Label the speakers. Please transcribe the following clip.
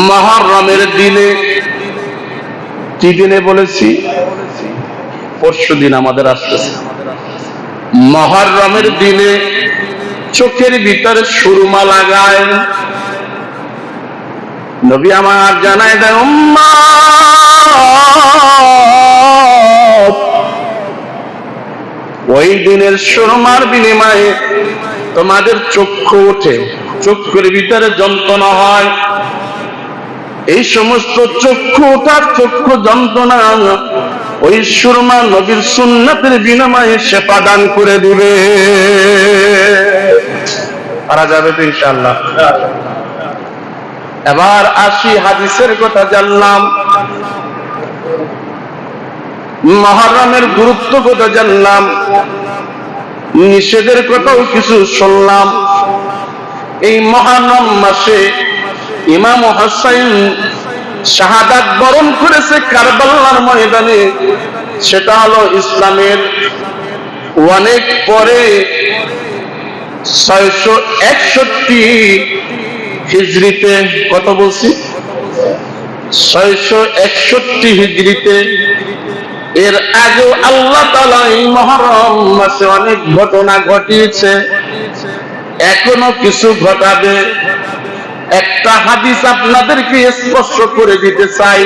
Speaker 1: মুহররমের দিনে, কি দিনে বলেছি? পরশুদিন আমাদের আসতেছে। মুহররমের দিনে চোখের ভিতরে সুরমা লাগায়। নবী আমার জানায় দেয়, উম্মত, ওই দিনের সুরমার বিনিময়ে তোমাদের চক্ষু ওঠে, চক্ষুর ভিতরে যন্ত্রণা হয়। এই সমস্ত চক্ষু ওঠার চক্ষু যন্ত্রণা ওই সুরমা নবীর সুন্নাতের বিনিময়ে শেফা দান করে দিবে। পারা যাবে তো ইনশাআল্লাহ। এবার আসি হাদিসের কথা জানলাম, মুহররমের গুরুত্ব কথা জানলাম, নিষেধের কথাও কিছু শুনলাম। এই মুহররম মাসে ইমাম হুসাইন শাহাদাত বরণ করেছে কারবালার ময়দানে। সেটা হলো ইসলামের অনেক পরে 661 হিজরিতে। কত বলছি? 661 হিজরিতে। এর আগে আল্লাহ তাআলা এই মুহররম মাসে অনেক ঘটনা ঘটিয়েছে, এখনো কিছু ঘটাবে। একটা হাদিস আপনাদেরকে স্পষ্ট করে দিতে চাই।